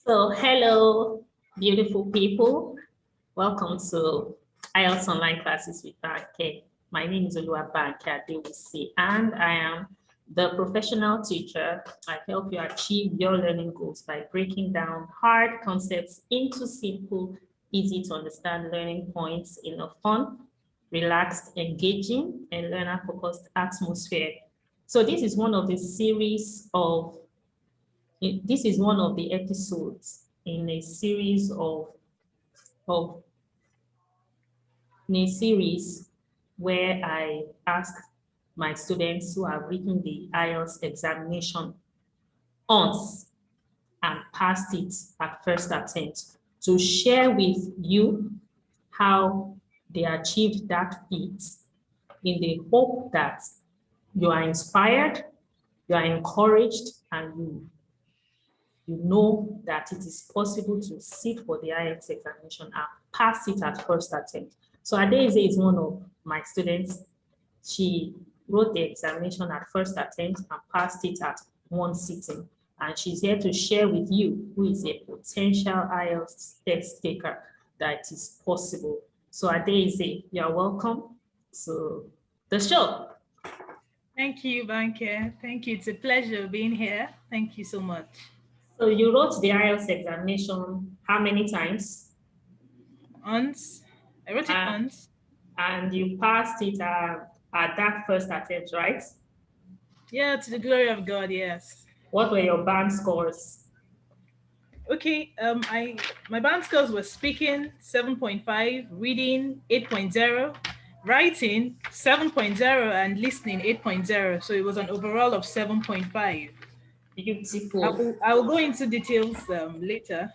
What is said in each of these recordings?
So, hello, beautiful people. Welcome to IELTS Online Classes with Banke. My name is IELTS-Banke Adewusi, and I am the professional teacher. I help you achieve your learning goals by breaking down hard concepts into simple, easy to understand learning points in a fun, relaxed, engaging, and learner-focused atmosphere. So this is one of the episodes in a series of in a series where I ask my students who have written the IELTS examination once and passed it at first attempt to share with you how they achieved that feat in the hope that you are inspired, you are encouraged, and you know that it is possible to sit for the IELTS examination and pass it at first attempt. So Adeze is one of my students. She wrote the examination at first attempt and passed it at one sitting. And she's here to share with you, who is a potential IELTS test taker, that it is possible. So Adeze, you are welcome to the show. Thank you, Banke. Thank you. It's a pleasure being here. Thank you so much. So you wrote the IELTS examination how many times? Once. I wrote it once. And you passed it at that first attempt, right? Yeah, to the glory of God, yes. What were your band scores? Okay, my band scores were speaking 7.5, reading 8.0, writing 7.0, and listening 8.0. So it was an overall of 7.5. Beautiful. I will go into details later.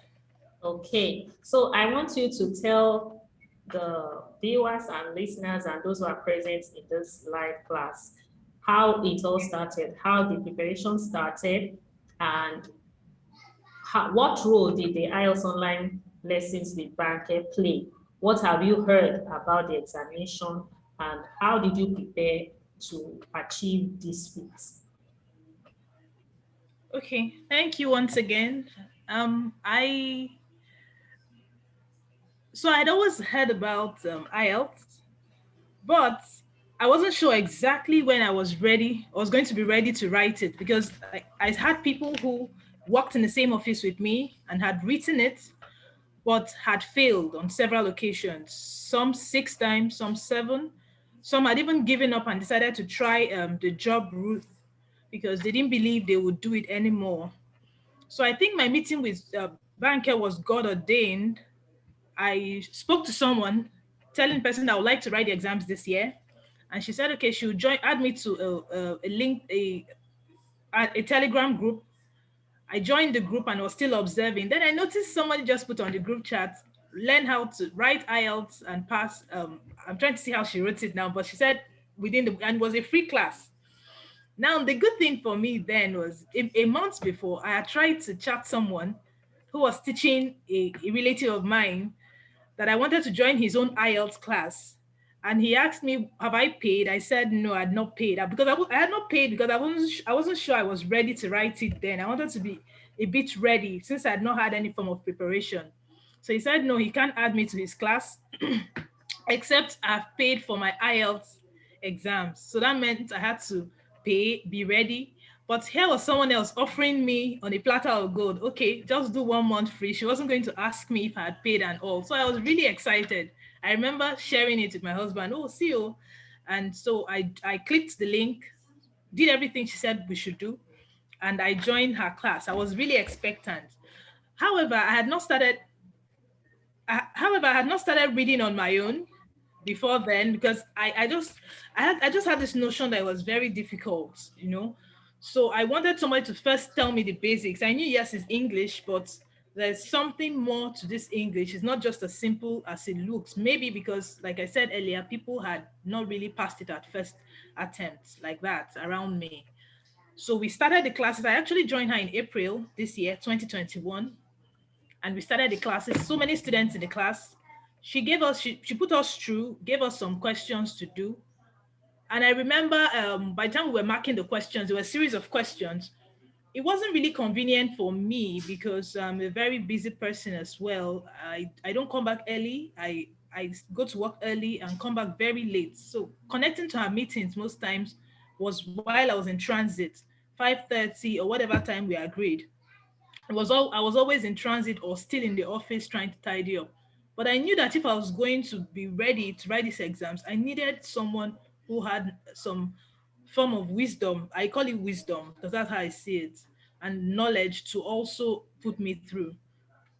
Okay, so I want you to tell the viewers and listeners and those who are present in this live class how it all started, how the preparation started, and what role did the IELTS online lessons with Banke play? What have you heard about the examination, and how did you prepare to achieve this feat? Okay, thank you once again. I So I'd always heard about IELTS, but I wasn't sure exactly when I was going to be ready to write it, because I had people who worked in the same office with me and had written it, but had failed on several occasions, some 6 times, some 7. Some had even given up and decided to try the job route because they didn't believe they would do it anymore. So I think my meeting with Banker was God ordained. I spoke to someone telling the person that I would like to write the exams this year. And she said, okay, she would add me to a link, a Telegram group. I joined the group and was still observing. Then I noticed somebody just put on the group chat, learn how to write IELTS and pass. I'm trying to see how she wrote it now, but she said and it was a free class. Now, the good thing for me then was a month before, I had tried to chat someone who was teaching a relative of mine that I wanted to join his own IELTS class. And he asked me, have I paid? I said, no, I had not paid. Because I had not paid because I wasn't sure I was ready to write it then. I wanted to be a bit ready since I had not had any form of preparation. So he said, no, he can't add me to his class except I've paid for my IELTS exams. So that meant I had to pay, be ready. But here was someone else offering me on a platter of gold, okay, just do 1 month free. She wasn't going to ask me if I had paid and all. So I was really excited. I remember sharing it with my husband. Oh, see you. And so I clicked the link, did everything she said we should do, and I joined her class. I was really expectant. However, I had not started reading on my own before then, because I just had this notion that it was very difficult. So I wanted somebody to first tell me the basics. I knew, yes, it's English, but there's something more to this English. It's not just as simple as it looks. Maybe because, like I said earlier, people had not really passed it at first attempt like that around me. So we started the classes. I actually joined her in April this year, 2021, and we started the classes. So many students in the class. She put us through, gave us some questions to do. And I remember by the time we were marking the questions, there were a series of questions. it wasn't really convenient for me because I'm a very busy person as well. I don't come back early. I go to work early and come back very late. So connecting to her meetings most times was while I was in transit, 5:30 or whatever time we agreed. I was always in transit or still in the office trying to tidy up. But I knew that if I was going to be ready to write these exams, I needed someone who had some form of wisdom. I call it wisdom because that's how I see it, and knowledge to also put me through.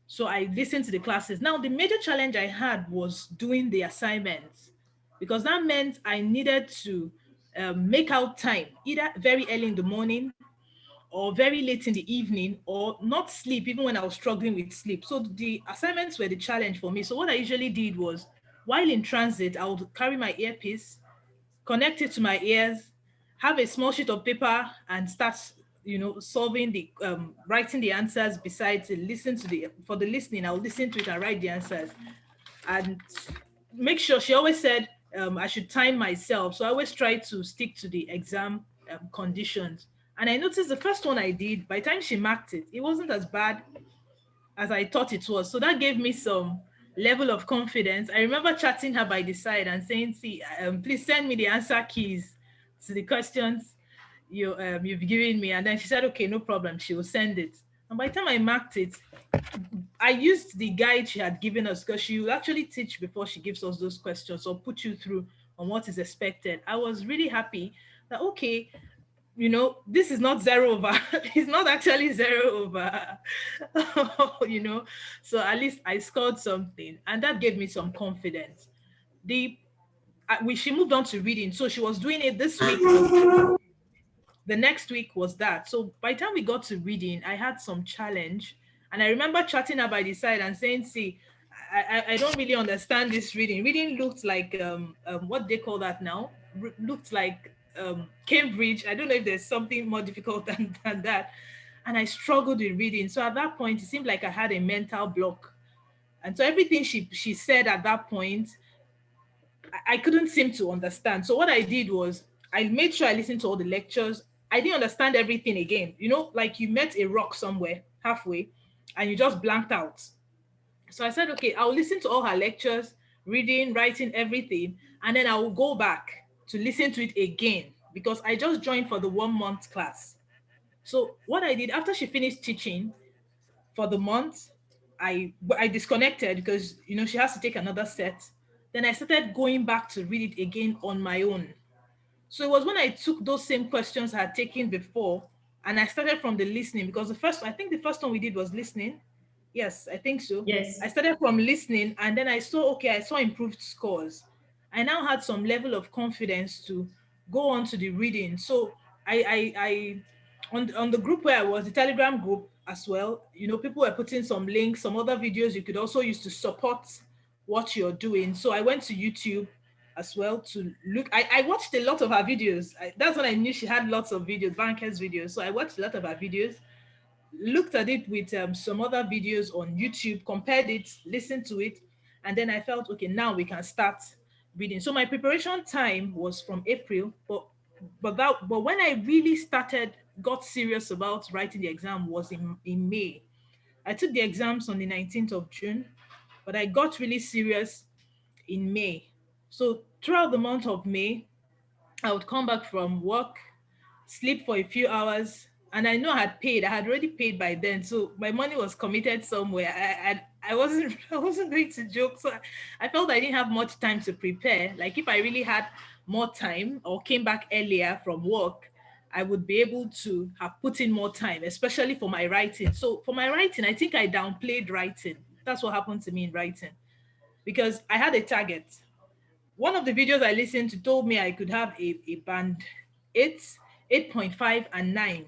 So I listened to the classes. Now, the major challenge I had was doing the assignments because that meant I needed to make out time either very early in the morning or very late in the evening or not sleep even when I was struggling with sleep. So the assignments were the challenge for me. So what I usually did was while in transit, I would carry my earpiece, connect it to my ears, have a small sheet of paper and start, solving the writing the answers besides listen to the for the listening. I'll listen to it and write the answers and make sure she always said I should time myself. So I always try to stick to the exam conditions. And I noticed the first one I did, by the time she marked it, it wasn't as bad as I thought it was. So that gave me some level of confidence. I remember chatting her by the side and saying, see, please send me the answer keys to the questions you've given me. And then she said, okay, no problem. She will send it. And by the time I marked it, I used the guide she had given us because she will actually teach before she gives us those questions or put you through on what is expected. I was really happy that, okay, this is not zero over. It's not actually zero over, you know. So at least I scored something, and that gave me some confidence. The she moved on to reading, so she was doing it this week. Was the next week was that. So by the time we got to reading, I had some challenge. And I remember chatting her by the side and saying, see, I don't really understand this reading. Reading looked like what they call that now? Looked like Cambridge. I don't know if there's something more difficult than that. And I struggled with reading. So at that point, it seemed like I had a mental block. And so everything she said at that point, I couldn't seem to understand. So what I did was I made sure I listened to all the lectures. I didn't understand everything again. Like you met a rock somewhere halfway and you just blanked out. So I said, okay, I'll listen to all her lectures, reading, writing, everything, and then I will go back to listen to it again because I just joined for the 1 month class. So what I did after she finished teaching for the month, I disconnected because she has to take another set. Then I started going back to read it again on my own. So it was when I took those same questions I had taken before and I started from the listening because I think the first one we did was listening. Yes, I think so. I Yes. started from listening and then I saw improved scores. I now had some level of confidence to go on to the reading. So I on the group where I was, the Telegram group as well, people were putting some links, some other videos you could also use to support what you're doing. So I went to YouTube as well to look. I watched a lot of her videos. That's when I knew she had lots of videos, Banker's videos. So I watched a lot of her videos, looked at it with some other videos on YouTube, compared it, listened to it, and then I felt, okay, now we can start reading. So my preparation time was from April, but when I really got serious about writing the exam was in May. I took the exams on the 19th of June, but I got really serious in May. So throughout the month of May, I would come back from work, sleep for a few hours, and I know I had paid. I had already paid by then, so my money was committed somewhere. I wasn't I wasn't going to joke, so I felt I didn't have much time to prepare. Like if I really had more time or came back earlier from work, I would be able to have put in more time, especially for my writing. So for my writing, I think I downplayed writing. That's what happened to me in writing because I had a target. One of the videos I listened to told me I could have a band 8, 8.5, and 9.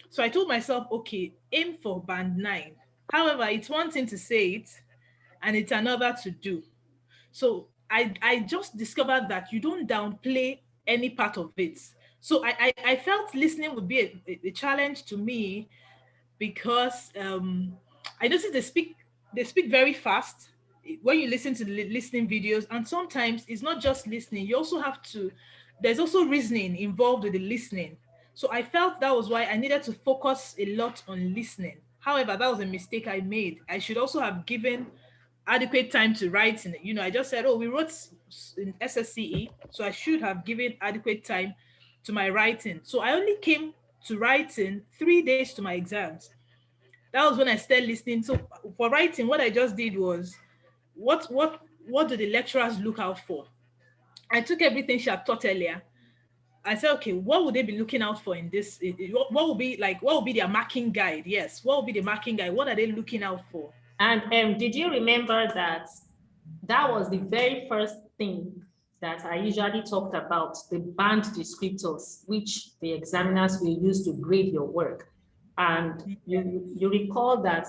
So I told myself, okay, aim for band 9. However, it's one thing to say it and it's another to do. So I just discovered that you don't downplay any part of it. So I felt listening would be a challenge to me because I noticed they speak very fast when you listen to the listening videos, and sometimes it's not just listening. You also have to. There's also reasoning involved with the listening. So I felt that was why I needed to focus a lot on listening. However, that was a mistake I made. I should also have given adequate time to writing. I just said, oh, we wrote in SSCE, so I should have given adequate time to my writing. So I only came to writing 3 days to my exams. That was when I started listening. So for writing, what I just did was, what do the lecturers look out for? I took everything she had taught earlier. I said, okay, what would they be looking out for in this? What would be like? What would be their marking guide? Yes, what would be the marking guide? What are they looking out for? And did you remember that that was the very first thing that I usually talked about, the band descriptors, which the examiners will use to grade your work. And you recall that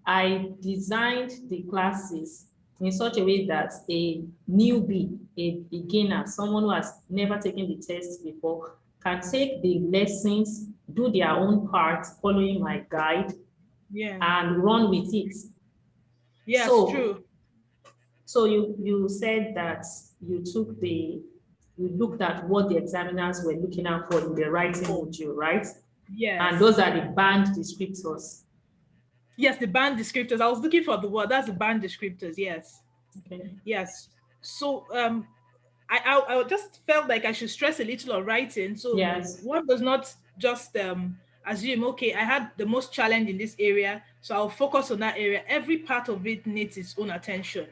I designed the classes in such a way that a newbie, a beginner, someone who has never taken the test before, can take the lessons, do their own part, following my guide, Yeah. and run with it. Yes, So, true. so you said that you looked at what the examiners were looking out for in the writing Oh, module, right? And yes. those are the band descriptors. Yes, the band descriptors. I was looking for the word. That's the band descriptors. Yes. Okay. Yes. So I just felt like I should stress a little on writing. So Yes. one does not just assume, okay, I had the most challenge in this area, so I'll focus on that area. Every part of it needs its own attention.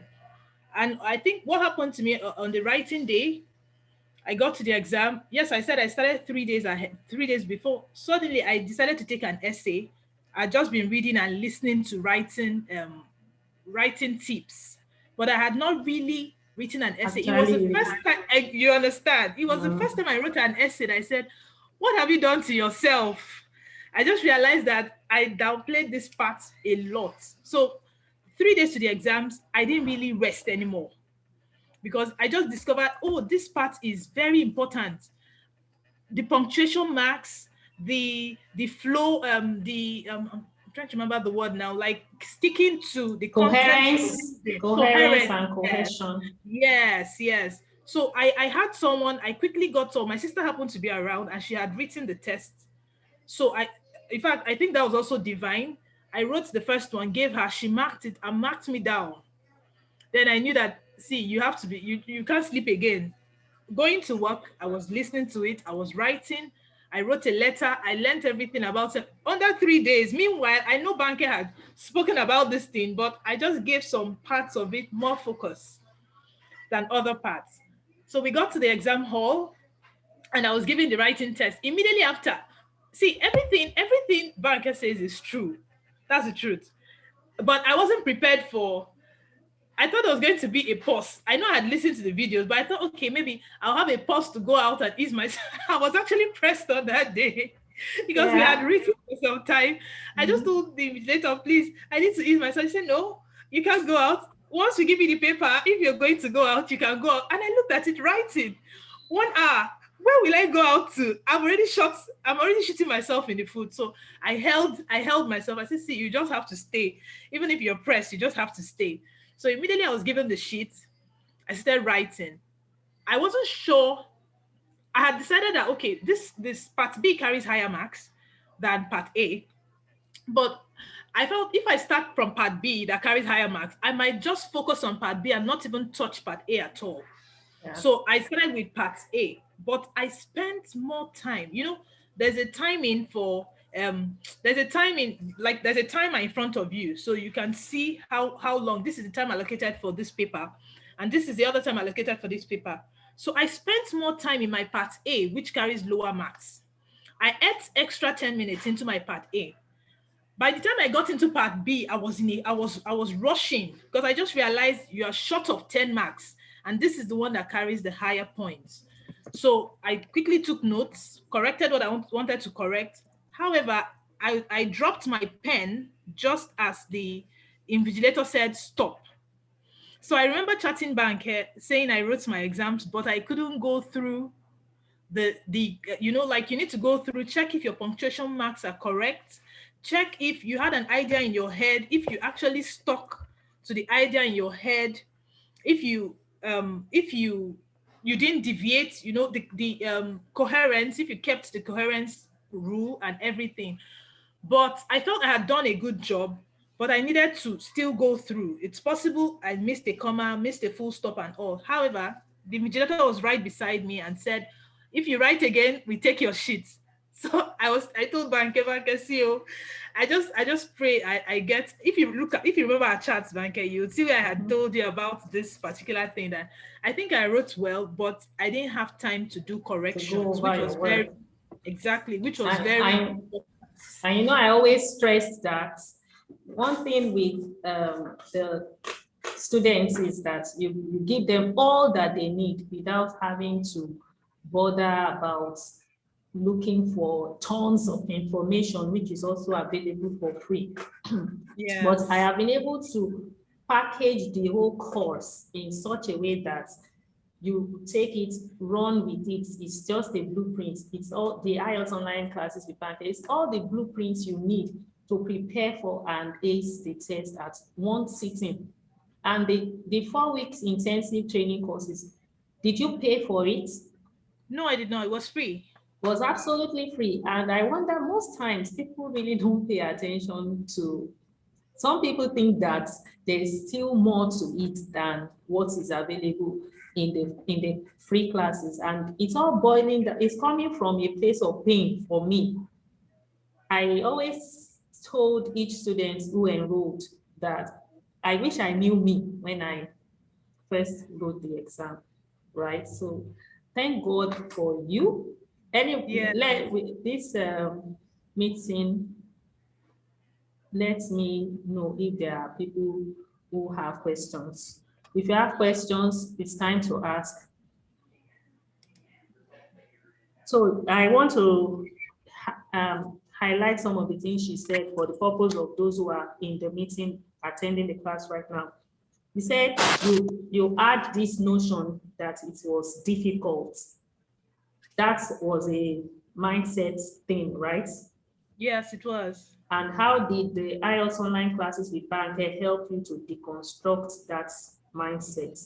And I think what happened to me on the writing day, I got to the exam. Yes, I said I started 3 days ahead, 3 days before. Suddenly, I decided to take an essay. I'd just been reading and listening to writing tips, but I had not really written an essay. It was the Actually, first time, you understand? It was the first time I wrote an essay. That I said, "What have you done to yourself?" I just realized that I downplayed this part a lot. So, 3 days to the exams, I didn't really rest anymore because I just discovered, oh, this part is very important. The punctuation marks, the flow, I'm trying to remember the word now, like sticking to the content you're reading, coherence coherent. and Yes, cohesion. yes, yes. So I had someone, I quickly got to, my sister happened to be around and she had written the test. So in fact, I think that was also divine. I wrote the first one, gave her, she marked it and marked me down. Then I knew that, see, you have to be, you can't sleep again. Going to work, I was listening to it, I was writing, I wrote a letter, I learned everything about it under 3 days. Meanwhile, I know Banke had spoken about this thing, but I just gave some parts of it more focus than other parts. So we got to the exam hall and I was giving the writing test. Immediately after, see, everything Banke says is true. That's the truth. But I wasn't prepared for, I thought there was going to be a pause. I know I had listened to the videos, but I thought, okay, maybe I'll have a pause to go out and ease myself. I was actually pressed on that day because we had Yeah. written for some time. I just told the invigilator, please, I need to ease myself. He said, no, you can't go out. Once we give you the paper, if you're going to go out, you can go out. And I looked at it, writing 1 hour. Where will I go out to? I'm already shooting myself in the foot. So I held myself. I said, see, you just have to stay. Even if you're pressed, you just have to stay. So immediately I was given the sheet. I started writing. I wasn't sure. I had decided that okay, this part B carries higher marks than part A, but I felt if I start from part B that carries higher marks, I might just focus on part B and not even touch part A at all. Yeah. So I started with part A, but I spent more time. There's a timing for there's a timer in front of you, so you can see how long this is the time allocated for this paper, and this is the other time allocated for this paper. So I spent more time in my part A, which carries lower marks. I ate extra 10 minutes into my part A. By the time I got into part B, I was rushing because I just realized you are short of 10 marks, and this is the one that carries the higher points. So I quickly took notes, corrected what I wanted to correct. However, I dropped my pen just as the invigilator said stop. So I remember chatting back here saying I wrote my exams, but I couldn't go through like you need to go through, check if your punctuation marks are correct, check if you had an idea in your head, if you actually stuck to the idea in your head, if you didn't deviate, the coherence, if you kept the coherence rule and everything. But I felt I had done a good job, but I needed to still go through. It's possible I missed a comma, missed a full stop and all. However, the invigilator was right beside me and said, if you write again, we take your sheet. So I told Banke, see you. I just pray I get, if you remember our chats, Banke, you'll see where I had Mhm. told you about this particular thing, that I think I wrote well, but I didn't have time to do To go corrections, over which your was very, work. exactly, which was And very I and I always stress that one thing with the students is that you give them all that they need without having to bother about looking for tons of information, which is also available for free. But I yes. have been able to package the whole course in such a way that you take it, run with it. It's just a blueprint. It's all the IELTS online classes with Banke. It's all the blueprints you need to prepare for and ace the test at one sitting. And the 4 weeks intensive training courses, did you pay for it? No, I did not. It was free. Was absolutely free. And I wonder most times people really don't pay attention to, some people think that there's still more to it than what is available in the free classes. And it's all boiling, it's coming from a place of pain for me. I always told each student who enrolled that I wish I knew me when I first wrote the exam, right? So thank God for you. Yeah. With this meeting, let me know if there are people who have questions. If you have questions, it's time to ask. So I want to highlight some of the things she said for the purpose of those who are in the meeting, attending the class right now. You said you had this notion that it was difficult. That was a mindset thing, right? Yes, it was. And how did the IELTS online classes with Banker help you to deconstruct that mindset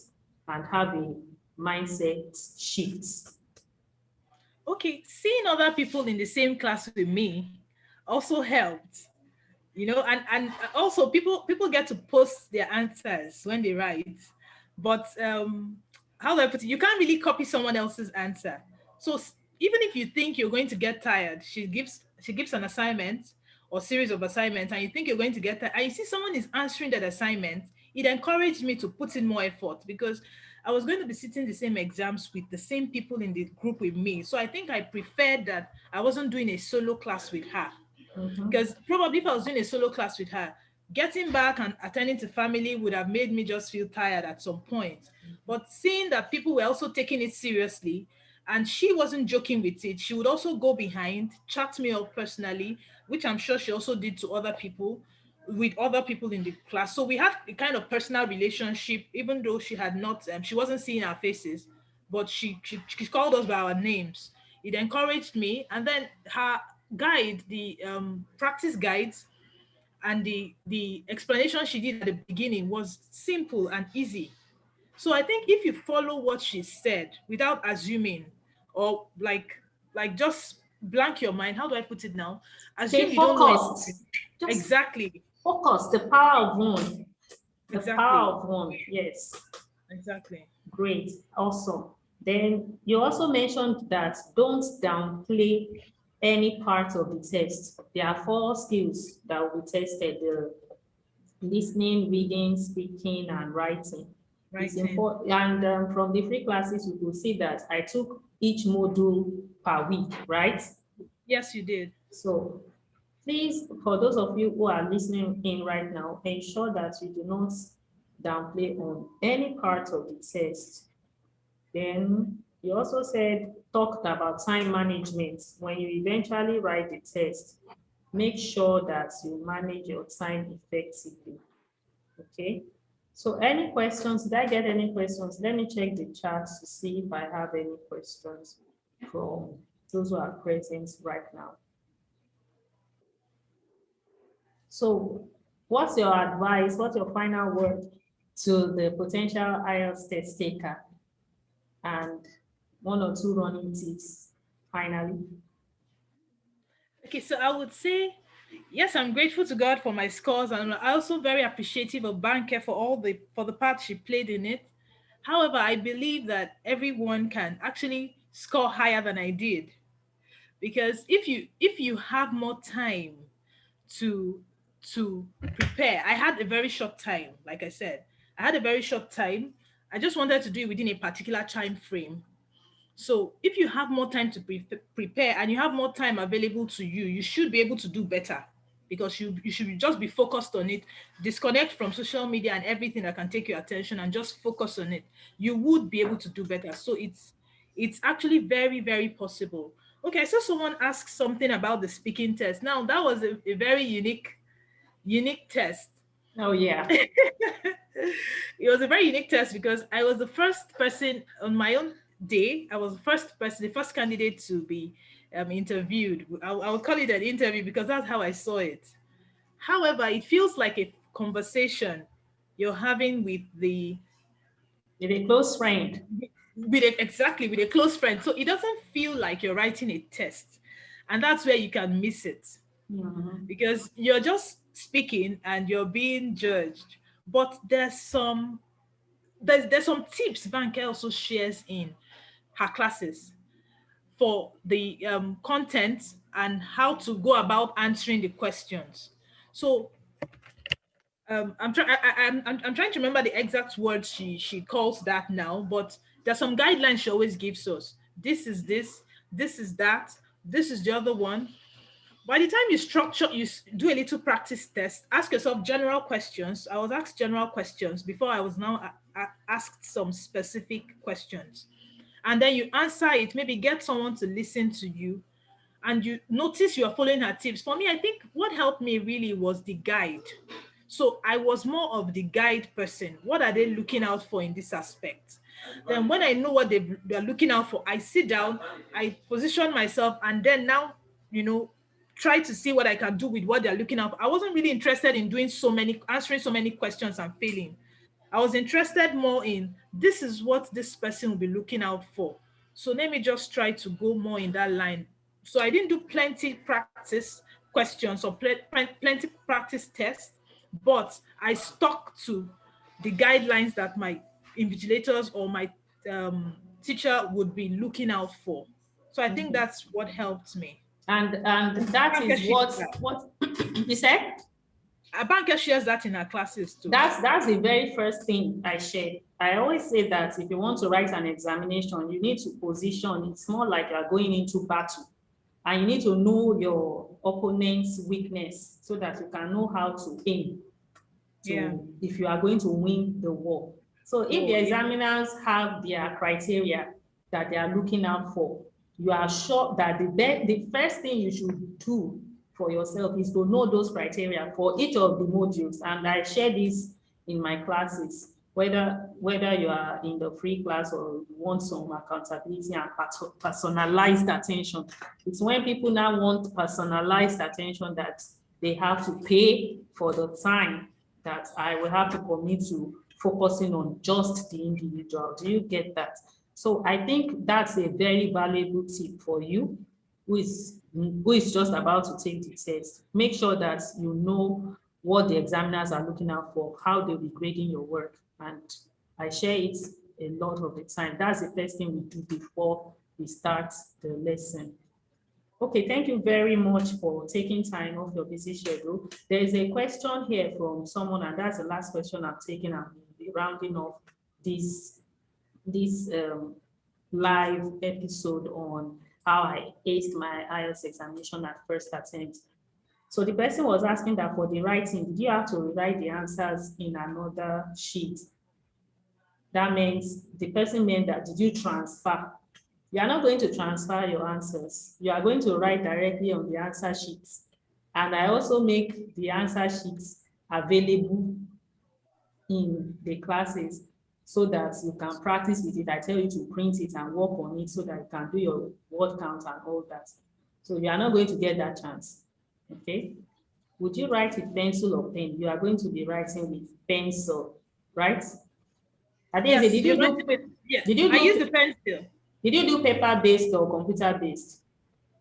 and have a mindset shift? Okay, seeing other people in the same class with me also helped. And also people get to post their answers when they write, but how do I put it, you can't really copy someone else's answer. So even if you think you're going to get tired, she gives an assignment or series of assignments, and you think you're going to get tired and you see someone is answering that assignment, it encouraged me to put in more effort, because I was going to be sitting the same exams with the same people in the group with me. So I think I preferred that I wasn't doing a solo class with her, Mhm. because probably if I was doing a solo class with her, getting back and attending to family would have made me just feel tired at some point. But seeing that people were also taking it seriously and she wasn't joking with it, she would also go behind, chat me up personally, which I'm sure she also did to other people, with other people in the class. So we had a kind of personal relationship, even though she wasn't seeing our faces, but she called us by our names. It encouraged me. And then her guide, the practice guides, and the explanation she did at the beginning was simple and easy. So I think if you follow what she said without assuming, or like just blank your mind, how do I put it now? Assume Stay you don't know anything. focused. Just Exactly. focus. The power of one. The Exactly. power of one. Yes. Exactly. Great. Awesome. Then you also mentioned that don't downplay any part of the test. There are 4 skills that will be tested: the listening, reading, speaking, and writing. It's Writing. important. And from the free classes, you could see that I took each module per week, right? Yes, you did. So please, for those of you who are listening in right now, ensure that you do not downplay on any part of the test. Then you also talked about time management. When you eventually write the test, make sure that you manage your time effectively. Okay. So any questions? Did I get any questions? Let me check the chat to see if I have any questions from those who are present right now. So what's your advice? What's your final word to the potential IELTS test taker? And 1 or 2 running tips finally. Okay, so I would say, yes, I'm grateful to God for my scores, and I'm also very appreciative of Banker for the part she played in it. However, I believe that everyone can actually score higher than I did, because if you have more time to prepare. I had a very short time, like I said. I had a very short time. I just wanted to do it within a particular time frame. So if you have more time to prepare and you have more time available to you, you should be able to do better, because you should just be focused on it. Disconnect from social media and everything that can take your attention and just focus on it. You would be able to do better. So it's actually very, very possible. Okay, I saw someone ask something about the speaking test. Now that was a very unique test. Oh, yeah. It was a very unique test because I was the first person on my own day. I was the first person, the first candidate to be interviewed. I would call it an interview because that's how I saw it. However, it feels like a conversation you're having With a close friend. exactly with a close friend. So it doesn't feel like you're writing a test, and that's where you can miss it, Mhm. because you're just speaking and you're being judged. But there's some tips Banker also shares in her classes for the content and how to go about answering the questions. So I'm trying to remember the exact words she calls that now, but there's some guidelines she always gives us. This is this, this is that, this is the other one. By the time you structure, do a little practice test, ask yourself general questions. I was asked general questions before I was now asked some specific questions. And then you answer it, maybe get someone to listen to you, and you notice you are following her tips. For me, I think what helped me really was the guide. So I was more of the guide person. What are they looking out for in this aspect? Then when I know what they're looking out for, I sit down, I position myself, and then now, you know, try to see what I can do with what they're looking out for. I wasn't really interested in answering so many questions and failing. I was interested more in this is what this person will be looking out for. So let me just try to go more in that line. So I didn't do plenty practice questions or plenty practice tests, but I stuck to the guidelines that my invigilators or my teacher would be looking out for. So I think that's what helped me. And that Banker is shares what you said. Banker shares that in her classes too. That's the very first thing I shared. I always say that if you want to write an examination, you need to position. It's more like you are going into battle, and you need to know your opponent's weakness so that you can know how to aim Yeah. to if you are going to win the war. So if the Oh, yeah. examiners have their criteria that they are looking out for, you are sure that the first thing you should do for yourself is to know those criteria for each of the modules. And I share this in my classes, whether you are in the free class or you want some accountability and personalized attention. It's when people now want personalized attention that they have to pay for the time that I will have to commit to focusing on just the individual. Do you get that? So I think that's a very valuable tip for you who is just about to take the test. Make sure that you know what the examiners are looking out for, how they'll be grading your work. And I share it a lot of the time. That's the first thing we do before we start the lesson. Okay, thank you very much for taking time off your busy schedule. There is a question here from someone, and that's the last question I'm taking. I'm rounding off this live episode on how I aced my IELTS examination at first attempt. So the person was asking that for the writing, did you have to rewrite the answers in another sheet? That means the person meant that did you transfer? You are not going to transfer your answers. You are going to write directly on the answer sheets. And I also make the answer sheets available in the classes so that you can practice with it. I tell you to print it and work on it so that you can do your word count and all that. So you are not going to get that chance. Okay? Would you write with pencil or pen? You are going to be writing with pencil, right? Adeze, Yes, you're right. Yes, did you I use the do pencil. did you do paper-based or computer-based?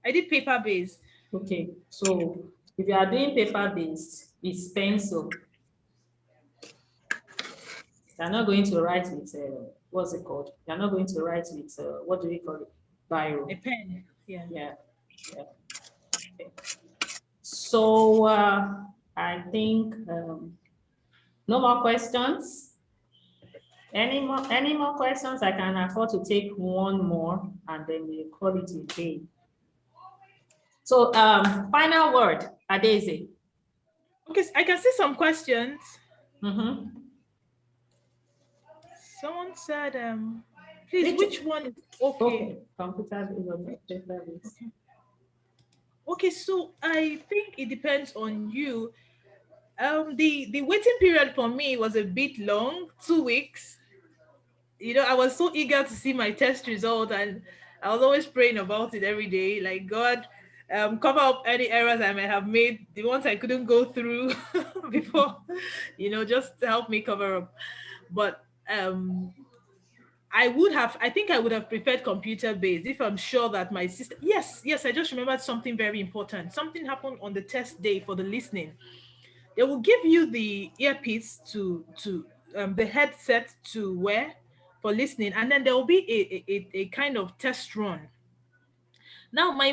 I did paper based. Okay, so if you are doing paper-based, it's pencil. You're not going to write with, what's it called? You're not going to write with, what do we call it? A Biro. pen. Yeah. Yeah, yeah. Okay. So I think no more questions. Any more questions? I can afford to take one more and then we call it a day. So final word, Adeze. Okay, I can see some questions. Mm-hmm. Someone said, please, Which, which one is okay? okay, computer Which, database. okay. Okay, so I think it depends on you. The waiting period for me was a bit long, 2 weeks. I was so eager to see my test result, and I was always praying about it every day. Like, God, cover up any errors I may have made, the ones I couldn't go through before, just to help me cover up. But I think I would have preferred computer based if I'm sure that my system. Yes, yes, I just remembered something very important. Something happened on the test day for the listening. They will give you the earpiece to the headset to wear for listening, and then there will be a kind of test run. Now my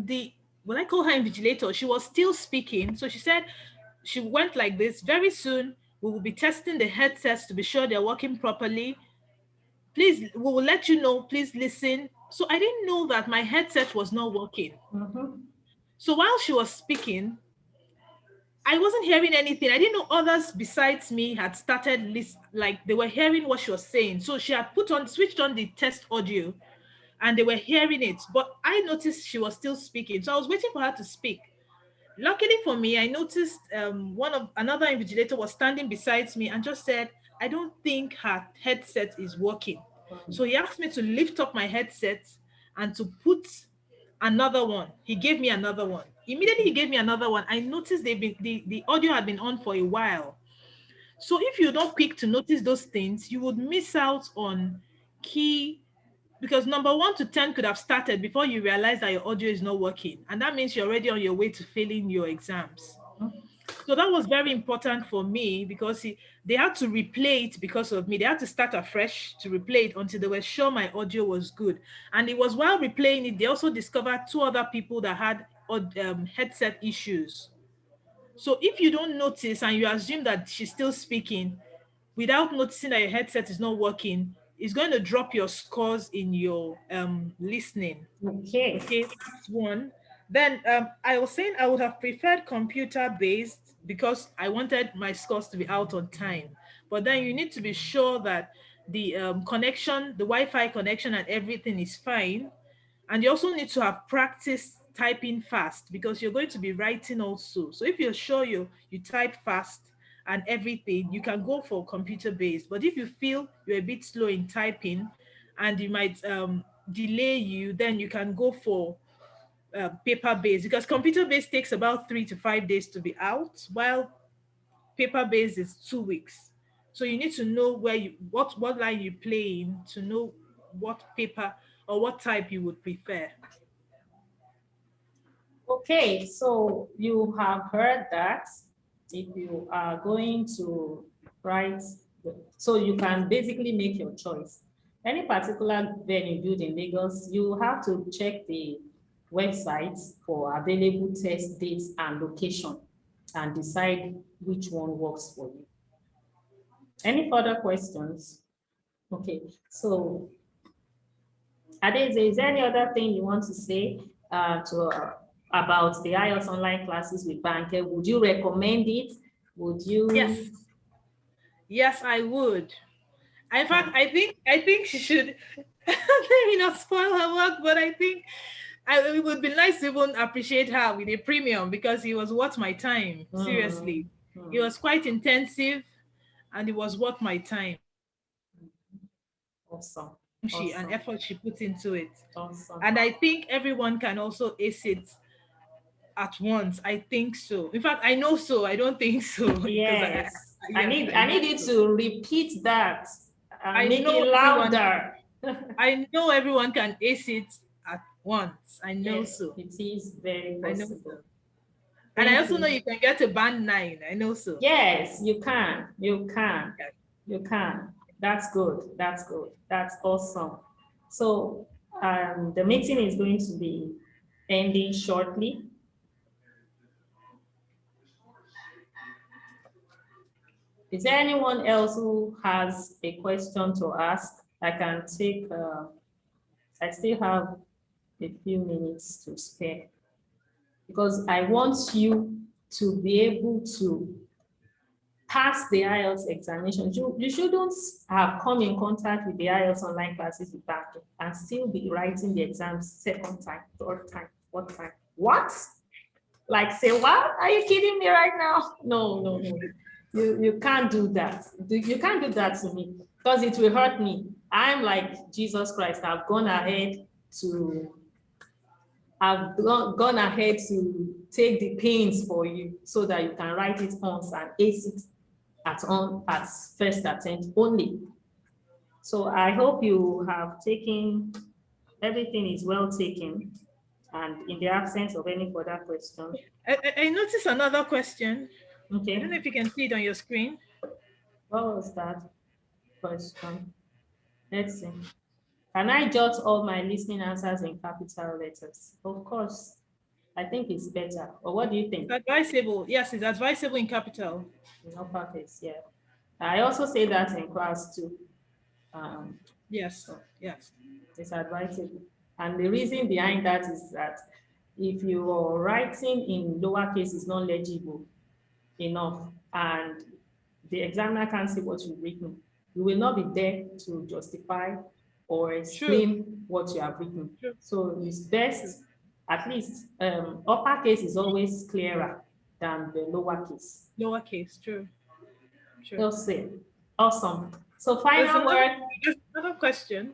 the when I call her invigilator, she was still speaking. So she said she went like this. Very soon we will be testing the headsets to be sure they're working properly. Please, we will let you know. Please listen. So I didn't know that my headset was not working. Mm-hmm. So while she was speaking, I wasn't hearing anything. I didn't know others besides me had started like they were hearing what she was saying. So she had switched on the test audio and they were hearing it. But I noticed she was still speaking. So I was waiting for her to speak. Luckily for me, I noticed one of another invigilator was standing beside me and just said, I don't think her headset is working. So he asked me to lift up my headset and to put another one. He gave me another one. Immediately he gave me another one. I noticed the audio had been on for a while. So if you don't quick to notice those things, you would miss out on key, because number 1 to 10 could have started before you realize that your audio is not working. And that means you're already on your way to failing your exams. So that was very important for me because they had to replay it because of me. They had to start afresh to replay it until they were sure my audio was good. And it was while replaying it, they also discovered 2 other people that had headset issues. So if you don't notice and you assume that she's still speaking without noticing that your headset is not working, it's going to drop your scores in your listening. Okay. Okay, that's one. Then I was saying I would have preferred computer based because I wanted my scores to be out on time. But then you need to be sure that the connection, the Wi-Fi connection, and everything is fine. And you also need to have practiced typing fast because you're going to be writing also. So if you're sure you type fast and everything, you can go for computer based. But if you feel you're a bit slow in typing and you might delay you, then you can go for paper based because computer based takes about 3 to 5 days to be out, while paper based is 2 weeks. So you need to know where you what line you play in to know what paper or what type you would prefer. Okay, so you have heard that if you are going to write, so you can basically make your choice. Any particular venue built in Lagos, you have to check the website for available test dates and location and decide which one works for you. Any further questions? Okay, so Adeze, is there any other thing you want to say about the IELTS online classes with Banke? Would you recommend it? Would Yes, you? yes, I would. In fact, I think she should let me not spoil her work, but I think it would be nice to even appreciate her with a premium because it was worth my time. Mm, Seriously, it mm, was quite intensive, and it was worth my time awesome, she and awesome, effort she put into it. awesome. And I think everyone can also ace it at once. I think so. In fact, I know so. I don't think so because Yes, yes, I I know need you so. to repeat that and I make know it everyone. louder. I know everyone can ace it at once. I know Yes, so. it is very I know so. possible. And I Thank also know you. you can get to band 9. I know so. Yes, you can. You can. Yeah. You can. That's good. That's good. That's awesome. So the meeting is going to be ending shortly. Is there anyone else who has a question to ask? I can take, I still have a few minutes to spare because I want you to be able to pass the IELTS examination. You shouldn't have come in contact with the IELTS online classes with Banke and still be writing the exams second time, third time, fourth time. What? Like say, what? Are you kidding me right now? No, no, no. You can't do that. You can't do that to me because it will hurt me. I'm like Jesus Christ. I've gone ahead to take the pains for you so that you can write it once and ace it at first attempt only. So I hope you have taken, everything is well taken. And in the absence of any further question, I noticed another question. I don't know okay, if you can see it on your screen. what was that question? Let's see. Can I jot all my listening answers in capital letters? Of course, I think it's better. Or what do you It's think? advisable. Yes, it's advisable in capital. In uppercase, yeah. I also say that in class too. Yes, So yes. it's advisable. And the reason behind that is that if your writing in lowercase is not legible enough and the examiner can't see what you've written, you will not be there to justify or True, explain what you have written. true, So it's true. best, at least uppercase is always clearer than the lowercase. Lowercase, true, true. You'll see. Awesome. So There's final another, word, there's another question.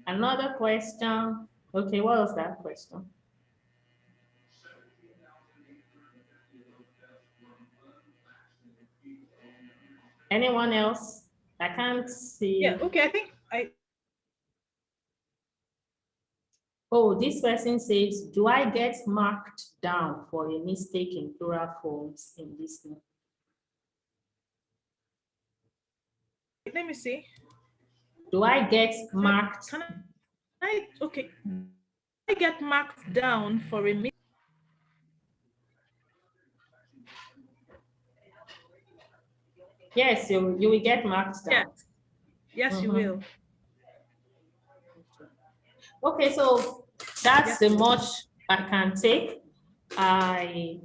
another question. Okay, what was that question? Anyone else? I can't Yeah, see. okay. I think I Oh, this person says, do I get marked down for a mistake in plural forms in listening? let me see. Do I get Can marked? can I okay? I get marked down for a meeting. Yes, you will get marked Yes, down. yes, you will. Mhm. Okay, so that's Yes, the you will. much I can take. I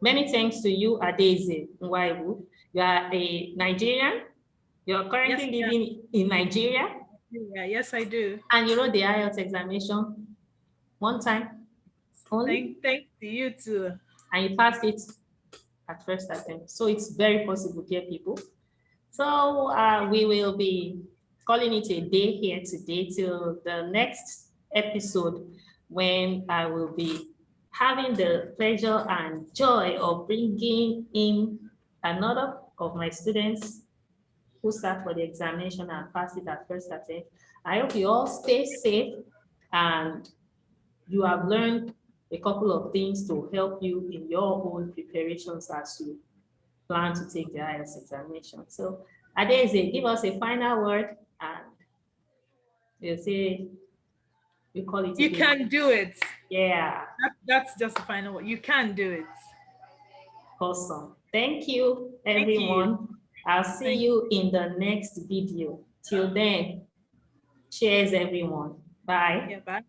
many thanks to you, Adeze Nwaibu. You are a Nigerian. You're Yes, currently yeah, living in Nigeria, yeah. Yes, I do. and you wrote the IELTS examination one time only, Thanks to you too. and you passed it at first attempt. So it's very possible, dear people. So we will be calling it a day here today till the next episode when I will be having the pleasure and joy of bringing in another of my students who sat for the examination and passed it at first attempt. I hope you all stay safe and you have learned a couple of things to help you in your own preparations as you plan to take the IELTS examination. So Adeze, give us a final word and we'll say, we call it a You day. can do it. Yeah, That's just the final word. You can do it. awesome. Thank you, Thank you. everyone. I'll see Thank you in the next video. Till then, cheers, everyone. Bye. you. Yeah, bye.